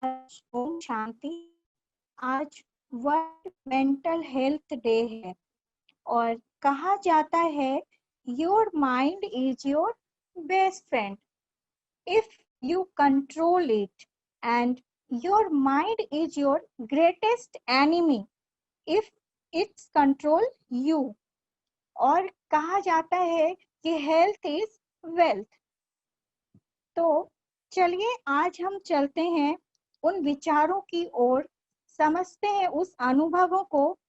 ओम शांति। आज world mental health day है और कहा जाता है your mind is your best friend if you control it, and your mind is your greatest enemy if it's control you. और कहा जाता है कि हेल्थ इज वेल्थ। तो चलिए आज हम चलते हैं उन विचारों की ओर, समझते हैं उस अनुभवों को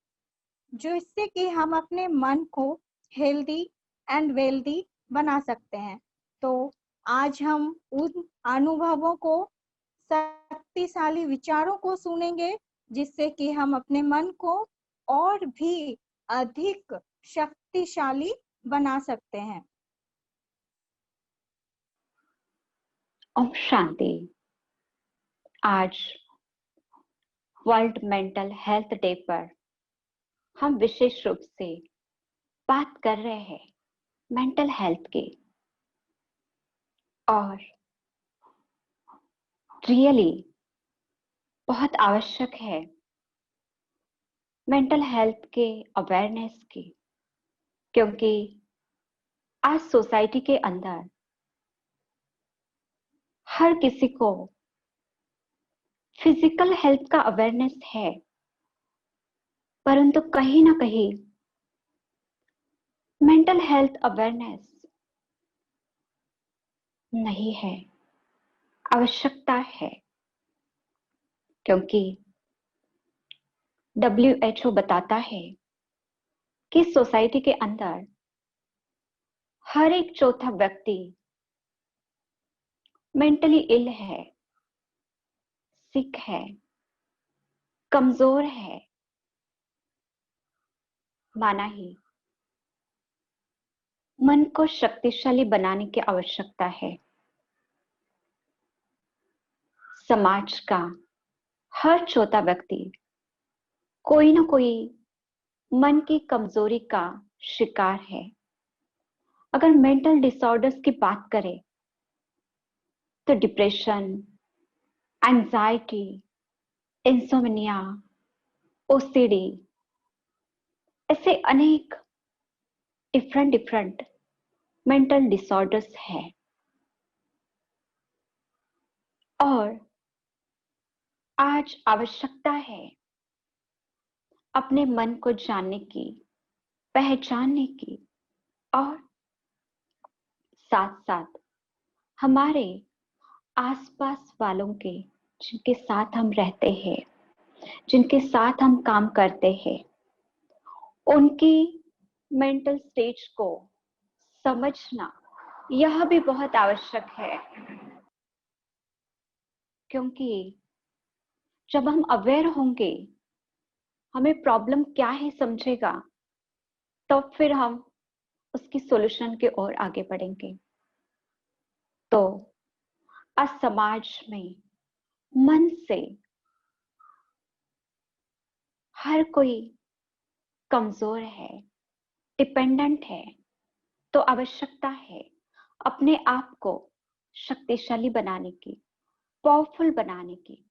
जो इससे कि हम अपने मन को हेल्दी एंड वेल्दी बना सकते हैं। तो आज हम उन अनुभवों को, शक्तिशाली विचारों को सुनेंगे जिससे कि हम अपने मन को और भी अधिक शक्तिशाली बना सकते हैं। ओम शांति। आज वर्ल्ड मेंटल हेल्थ डे पर हम विशेष रूप से बात कर रहे हैं मेंटल हेल्थ की, और रियली बहुत आवश्यक है मेंटल हेल्थ के अवेयरनेस की, क्योंकि आज सोसाइटी के अंदर हर किसी को फिजिकल हेल्थ का अवेयरनेस है, परंतु कहीं ना कहीं मेंटल हेल्थ अवेयरनेस नहीं है, आवश्यकता है। क्योंकि WHO बताता है कि सोसाइटी के अंदर हर एक चौथा व्यक्ति मेंटली इल है, सिक है, कमजोर है। माना ही मन को शक्तिशाली बनाने की आवश्यकता है। समाज का हर चौथा व्यक्ति कोई ना कोई मन की कमजोरी का शिकार है। अगर मेंटल डिसऑर्डर्स की बात करें तो डिप्रेशन, एंजाइटी, इंसोम्निया, ओसीडी, ऐसे अनेक डिफरेंट मेंटल डिसऑर्डर्स है। और आज आवश्यकता है अपने मन को जानने की, पहचानने की, और साथ साथ हमारे आसपास वालों के, जिनके साथ हम रहते हैं, जिनके साथ हम काम करते हैं, उनकी मेंटल स्टेज को समझना यह भी बहुत आवश्यक है। क्योंकि जब हम अवेयर होंगे, हमें प्रॉब्लम क्या है समझेगा, तो फिर हम उसकी सॉल्यूशन की ओर आगे बढ़ेंगे। तो आज समाज में मन से हर कोई कमजोर है, डिपेंडेंट है। तो आवश्यकता है अपने आप को शक्तिशाली बनाने की, पावरफुल बनाने की।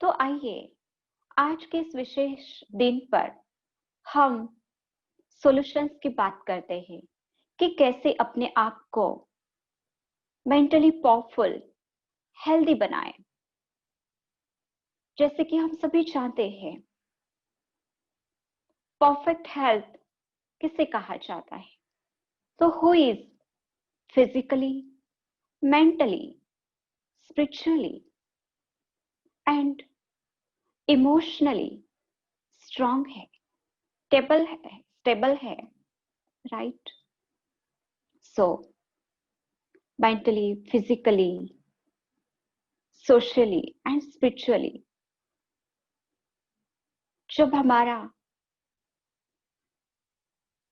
तो आइए आज के इस विशेष दिन पर हम सॉल्यूशंस की बात करते हैं कि कैसे अपने आप को मेंटली पावरफुल, हेल्दी बनाएं। जैसे कि हम सभी जानते हैं, परफेक्ट हेल्थ किसे कहा जाता है? तो who is physically, mentally, spiritually and emotionally strong है, स्टेबल है, right? So mentally, physically, socially and spiritually जब हमारा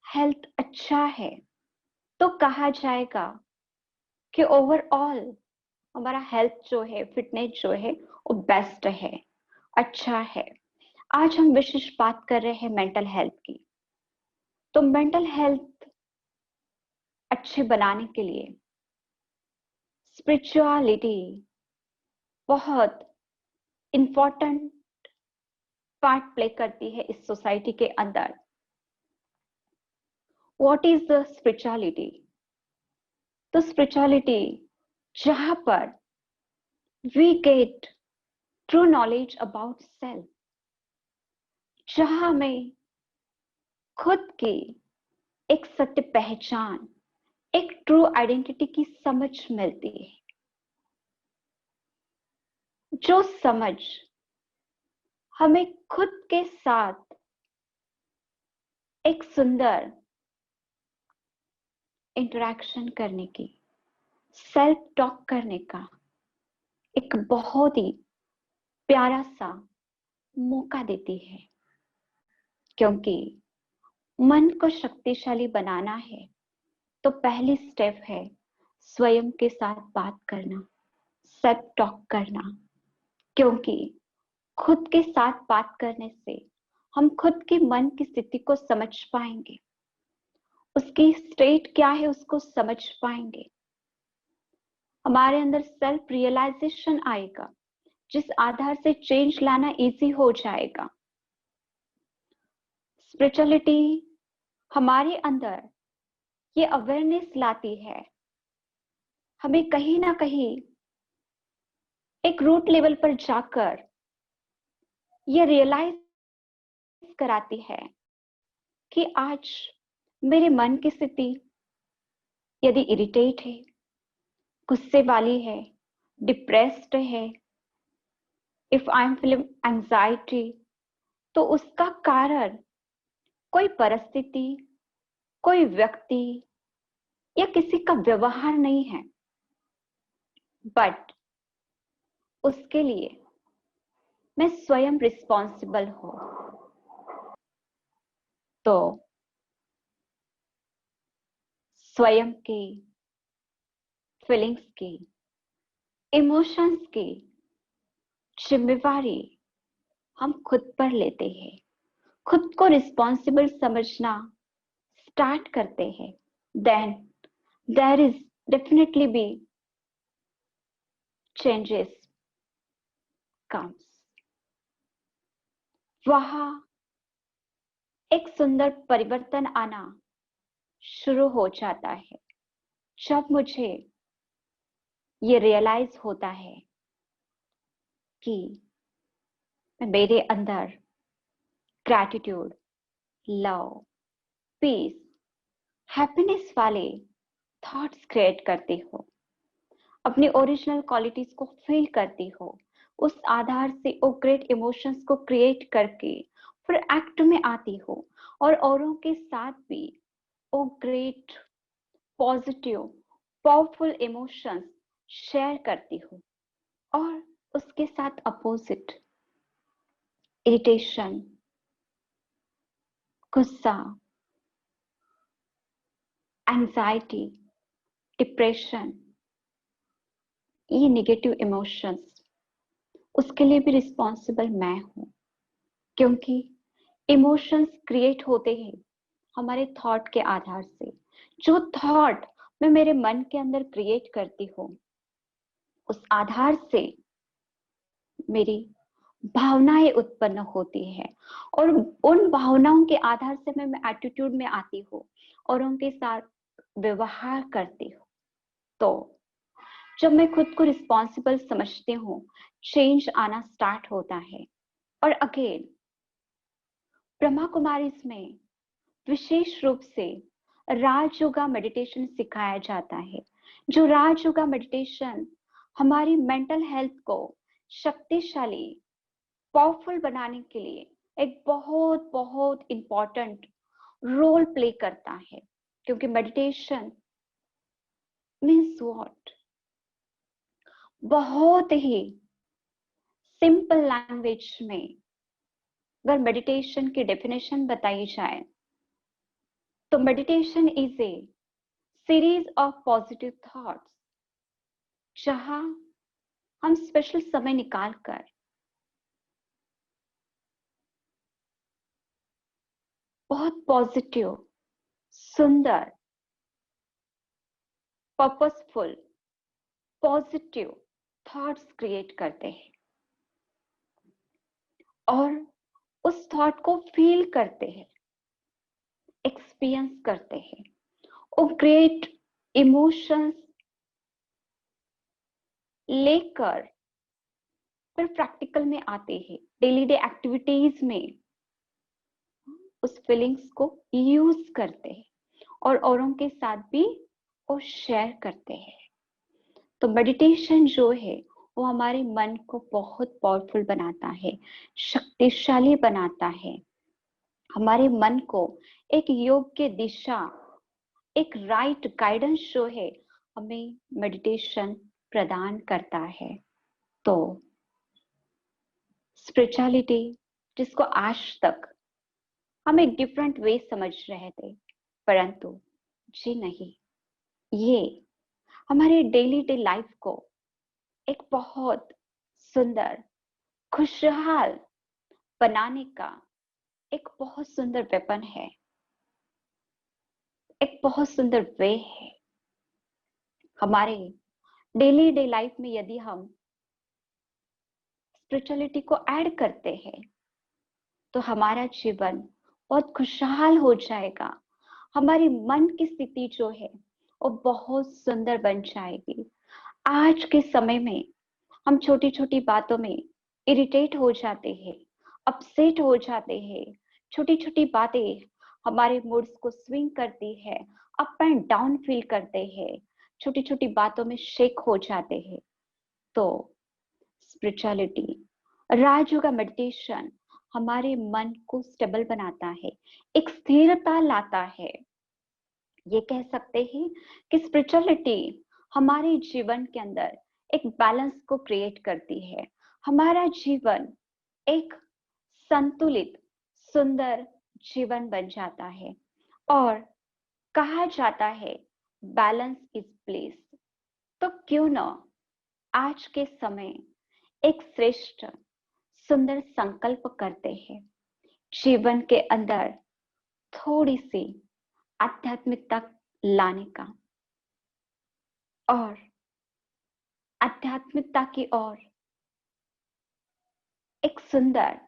हेल्थ अच्छा है तो कहा जाएगा कि ओवरऑल हमारा हेल्थ जो है, फिटनेस जो है, वो बेस्ट है, अच्छा है। आज हम विशेष बात कर रहे हैं मेंटल हेल्थ की। तो मेंटल हेल्थ अच्छे बनाने के लिए स्पिरिचुअलिटी बहुत इंपॉर्टेंट पार्ट प्ले करती है इस सोसाइटी के अंदर। What is the spirituality? तो स्पिरिचुअलिटी जहां पर we get true knowledge about self, जहां हमें खुद की एक सत्य पहचान, एक ट्रू आइडेंटिटी की समझ मिलती है, जो समझ हमें खुद के साथ एक सुंदर इंटरेक्शन करने की, सेल्फ टॉक करने का एक बहुत ही प्यारा सा मौका देती है। क्योंकि मन को शक्तिशाली बनाना है तो पहली स्टेप है स्वयं के साथ बात करना, सेल्फ टॉक करना। क्योंकि खुद के साथ बात करने से हम खुद के मन की स्थिति को समझ पाएंगे, उसकी स्टेट क्या है उसको समझ पाएंगे, हमारे अंदर सेल्फ रियलाइजेशन आएगा, जिस आधार से चेंज लाना इजी हो जाएगा। स्पिरिचुअलिटी हमारे अंदर ये अवेयरनेस लाती है, हमें कहीं ना कहीं एक रूट लेवल पर जाकर ये रियलाइज कराती है कि आज मेरे मन की स्थिति यदि इरिटेट है, गुस्से वाली है, डिप्रेस्ड है, if I am feeling anxiety, तो उसका कारण कोई परिस्थिति, कोई व्यक्ति या किसी का व्यवहार नहीं है, बट उसके लिए मैं स्वयं रिस्पॉन्सिबल हूं। तो स्वयं की फीलिंग्स की, इमोशंस की जिम्मेवारी हम खुद पर लेते हैं, खुद को रिस्पॉन्सिबल समझना स्टार्ट करते हैं, then there is definitely be changes comes. वहां एक सुंदर परिवर्तन आना शुरू हो जाता है जब मुझे ये रियलाइज होता है कि मेरे अंदर ग्रैटिट्यूड, लव, पीस, हैप्पीनेस वाले थॉट्स क्रिएट करती हो, अपनी ओरिजिनल क्वालिटीज को फील करती हो, उस आधार से वो ग्रेट इमोशंस को क्रिएट करके फिर एक्ट में आती हो और औरों के साथ भी वो great positive powerful emotions share करती हो। और उसके साथ अपोजिट इरिटेशन, गुस्सा, एंजाइटी, डिप्रेशन, ये नेगेटिव इमोशंस, उसके लिए भी रिस्पॉन्सिबल मैं हूं। क्योंकि इमोशंस क्रिएट होते हैं हमारे थॉट के आधार से। जो थॉट मैं मेरे मन के अंदर क्रिएट करती हूँ, उस आधार से मेरी भावनाएं उत्पन्न होती है और उन भावनाओं के आधार से मैं एटीट्यूड में आती हूँ और उनके साथ व्यवहार करती हूँ। तो जब मैं खुद को रिस्पॉन्सिबल समझती हूँ, चेंज आना स्टार्ट होता है। और अगेन ब्रह्मा कुमारीज में विशेष रूप से राजयोगा मेडिटेशन सिखाया जाता है। जो राजयोगा मेडिटेशन हमारी मेंटल हेल्थ को शक्तिशाली, पावरफुल बनाने के लिए एक बहुत बहुत इंपॉर्टेंट रोल प्ले करता है। क्योंकि मेडिटेशन मीन्स व्हाट, बहुत ही सिंपल लैंग्वेज में अगर मेडिटेशन की डेफिनेशन बताई जाए तो meditation is a series of positive thoughts, जहां हम स्पेशल समय निकालकर बहुत पॉजिटिव, सुंदर, पर्पसफुल, पॉजिटिव थॉट्स क्रिएट करते हैं। और उस थॉट को फील करते हैं, एक्सपीरियंस करते हैं, और ग्रेट इमोशंस लेकर फिर प्रैक्टिकल में आते हैं, डेली डे एक्टिविटीज में उस फीलिंग्स को यूज करते हैं और औरों के साथ भी वो शेयर करते हैं। तो मेडिटेशन जो है वो हमारे मन को बहुत पावरफुल बनाता है, शक्तिशाली बनाता है, हमारे मन को एक योग्य दिशा, एक राइट गाइडेंस जो है हमें मेडिटेशन प्रदान करता है। तो स्पिरिचुअलिटी जिसको आज तक हम एक डिफरेंट वे समझ रहे थे, परंतु जी नहीं, ये हमारे डेली डे लाइफ को एक बहुत सुंदर, खुशहाल बनाने का एक बहुत सुंदर वेपन है, एक बहुत सुंदर वे है। हमारे डेली डे लाइफ में यदि हम स्पिरिचुअलिटी को ऐड करते हैं तो हमारा जीवन बहुत खुशहाल हो जाएगा, हमारी मन की स्थिति जो है वो बहुत सुंदर बन जाएगी। आज के समय में हम छोटी छोटी बातों में इरिटेट हो जाते हैं, अपसेट हो जाते हैं, छोटी छोटी बातें हमारे मूड्स को स्विंग करती है, अप एंड डाउन फील करते हैं, छोटी छोटी बातों में शेक हो जाते हैं। तो स्पिरिचुअलिटी, राजयोगा मेडिटेशन हमारे मन को स्टेबल बनाता है, एक स्थिरता लाता है। ये कह सकते हैं कि स्पिरिचुअलिटी हमारे जीवन के अंदर एक बैलेंस को क्रिएट करती है, हमारा जीवन एक संतुलित सुंदर जीवन बन जाता है। और कहा जाता है बैलेंस इज ब्लिस। तो क्यों न आज के समय एक श्रेष्ठ सुंदर संकल्प करते हैं, जीवन के अंदर थोड़ी सी आध्यात्मिकता लाने का, और आध्यात्मिकता की ओर एक सुंदर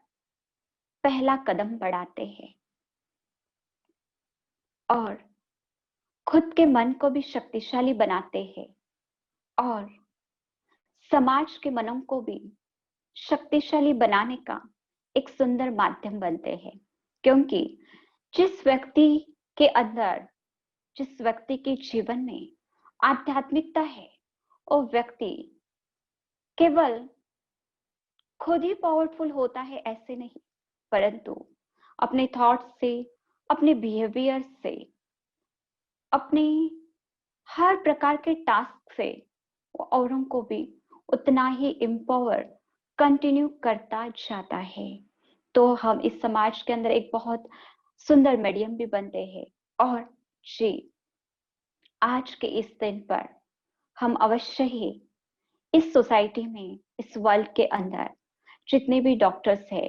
पहला कदम बढ़ाते हैं और खुद के मन को भी शक्तिशाली बनाते हैं और समाज के मनों को भी शक्तिशाली बनाने का एक सुंदर माध्यम बनते हैं। क्योंकि जिस व्यक्ति के अंदर, जिस व्यक्ति के जीवन में आध्यात्मिकता है, वो व्यक्ति केवल खुद ही पावरफुल होता है ऐसे नहीं, परंतु अपने थॉट्स से, अपने बिहेवियर से, अपने हर प्रकार के टास्क से वो औरों को भी उतना ही एम्पावर कंटिन्यू करता जाता है। तो हम इस समाज के अंदर एक बहुत सुंदर मीडियम भी बनते हैं। और जी, आज के इस दिन पर हम अवश्य ही इस सोसाइटी में, इस वर्ल्ड के अंदर जितने भी डॉक्टर्स है,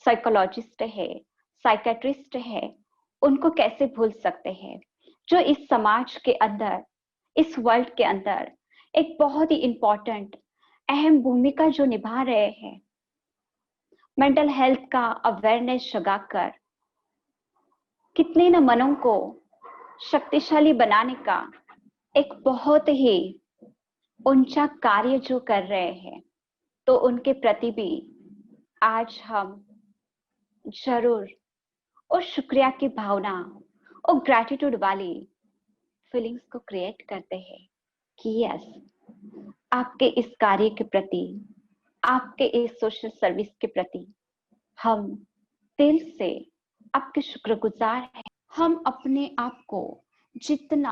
साइकोलॉजिस्ट है, साइकेट्रिस्ट है, उनको कैसे भूल सकते हैं, जो इस समाज के अंदर, इस वर्ल्ड के अंदर एक बहुत ही इंपॉर्टेंट, अहम भूमिका जो निभा रहे हैं। मेंटल हेल्थ का अवेयरनेस जगाकर कितने न मनों को शक्तिशाली बनाने का एक बहुत ही ऊंचा कार्य जो कर रहे हैं, तो उनके प्रति भी आज हम जरूर उस शुक्रिया की भावना और ग्रैटिट्यूड वाली फीलिंग्स को क्रिएट करते हैं कि यस, आपके इस कार्य के प्रति, आपके इस सोशल सर्विस के प्रति हम दिल से आपके शुक्रगुजार हैं। हम अपने आप को जितना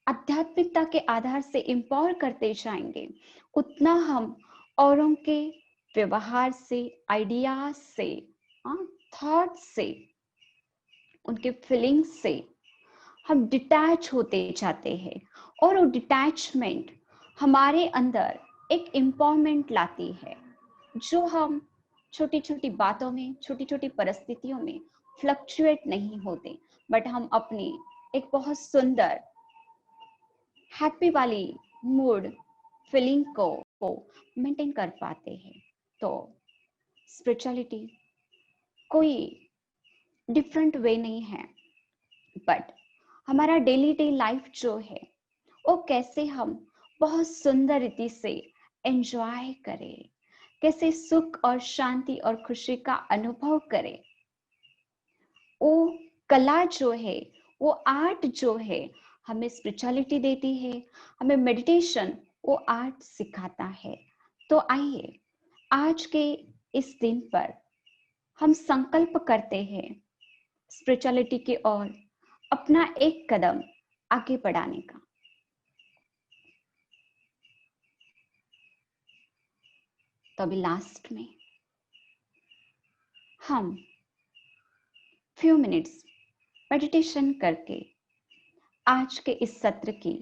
आध्यात्मिकता के आधार से एम्पावर करते जाएंगे, उतना हम औरों के व्यवहार से, आइडियाज से, थॉट से, उनके फीलिंग्स से हम डिटैच होते जाते हैं। और वो डिटैचमेंट हमारे अंदर एक एम्पावरमेंट लाती है, जो हम छोटी छोटी बातों में, छोटी छोटी परिस्थितियों में फ्लक्चुएट नहीं होते, बट हम अपनी एक बहुत सुंदर हैप्पी वाली मूड फीलिंग को मेंटेन कर पाते हैं। तो स्पिरिचुअलिटी कोई डिफरेंट वे नहीं है, बट हमारा डेली डे लाइफ जो है वो कैसे हम बहुत सुंदर रीति से एंजॉय करें, कैसे सुख और शांति और खुशी का अनुभव करें। वो कला जो है, वो आर्ट जो है, हमें स्पिरिचुअलिटी देती है, हमें मेडिटेशन वो आर्ट सिखाता है। तो आइए आज के इस दिन पर हम संकल्प करते हैं स्पिरिचुअलिटी की ओर अपना एक कदम आगे बढ़ाने का। तो अभी लास्ट में हम फ्यू मिनट्स मेडिटेशन करके आज के इस सत्र की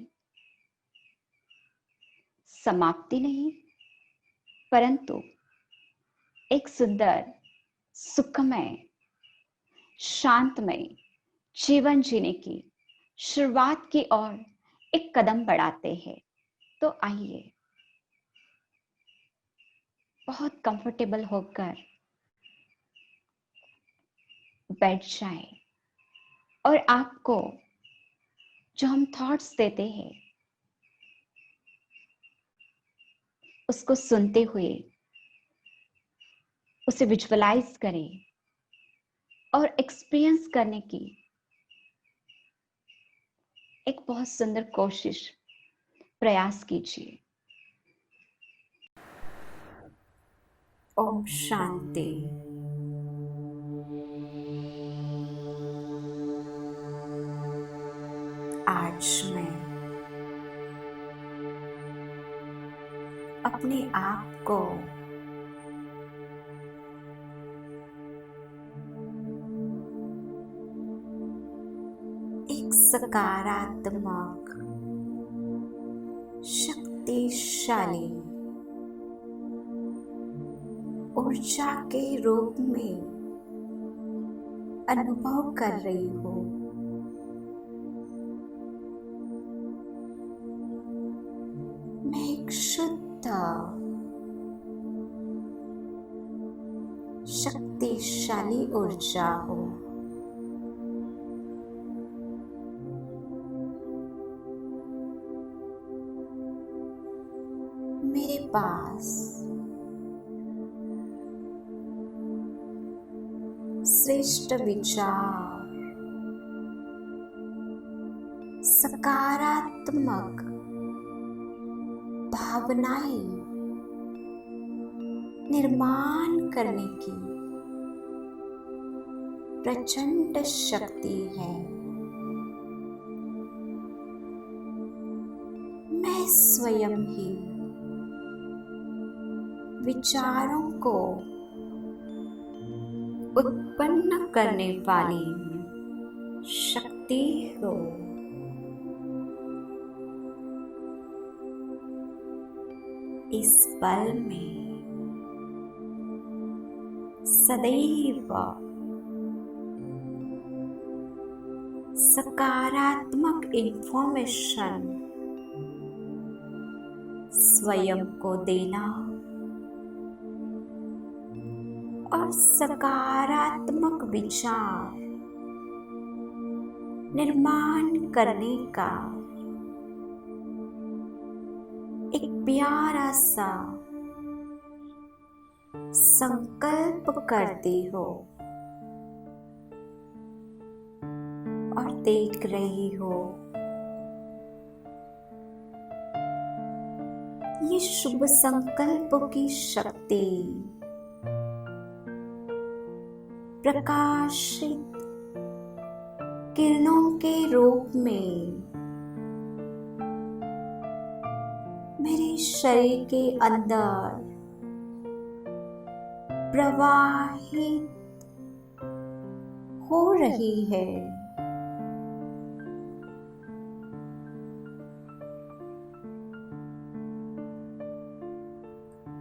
समाप्ति नहीं, परंतु एक सुंदर सुखमय शांतमय जीवन जीने की शुरुआत की ओर एक कदम बढ़ाते हैं। तो आइए बहुत कंफर्टेबल होकर बैठ जाए और आपको जो हम थॉट्स देते हैं उसको सुनते हुए उसे विजुअलाइज करें और एक्सपीरियंस करने की एक बहुत सुंदर कोशिश प्रयास कीजिए। ओम शांति। आज मैं अपने आप को एक सकारात्मक शक्तिशाली ऊर्जा के रूप में अनुभव कर रही हूँ। मैं एक शुद्ध शक्तिशाली ऊर्जा हूँ। मेरे पास श्रेष्ठ विचार, सकारात्मक भावनाएं निर्माण करने की प्रचंड शक्ति है। मैं स्वयं ही विचारों को उत्पन्न करने वाली शक्ति हो। इस पल में सदैव सकारात्मक इंफॉर्मेशन स्वयं को देना और सकारात्मक विचार निर्माण करने का एक प्यारा सा संकल्प करती हो और देख रही हो ये शुभ संकल्प की शक्ति प्रकाशित किरणों के रूप में मेरे शरीर के अंदर प्रवाहित हो रही है।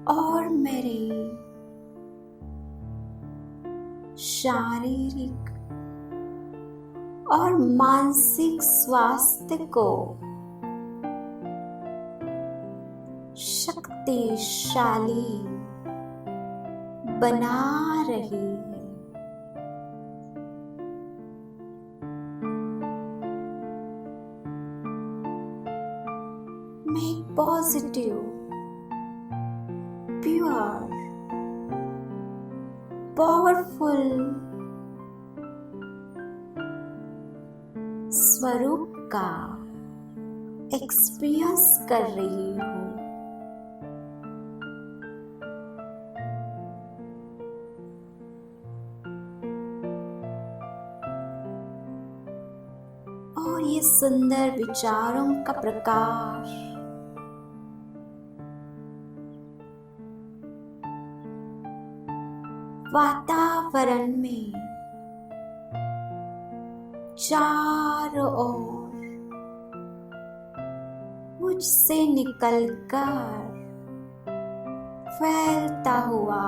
और मेरे शारीरिक और मानसिक स्वास्थ्य को शक्तिशाली बना रही है। पॉजिटिव, प्योर, पावरफुल स्वरूप का एक्सपीरियंस कर रही हूँ। और ये सुंदर विचारों का प्रकाश वातावरण में चारों ओर मुझसे निकलकर फैलता हुआ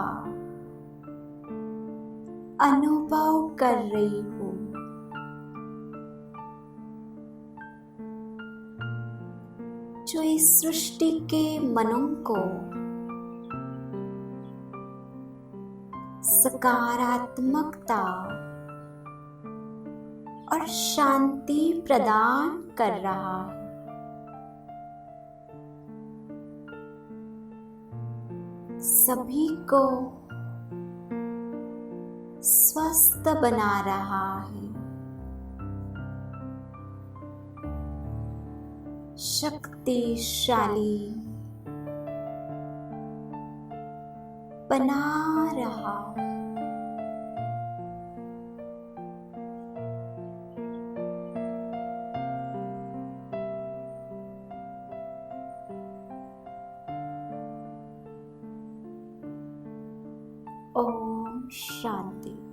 अनुभव कर रही हूँ। जो इस सृष्टि के मनों को सकारात्मकता और शांति प्रदान कर रहा है। सभी को स्वस्थ बना रहा है, शक्तिशाली बना रहा है। ओम शांति।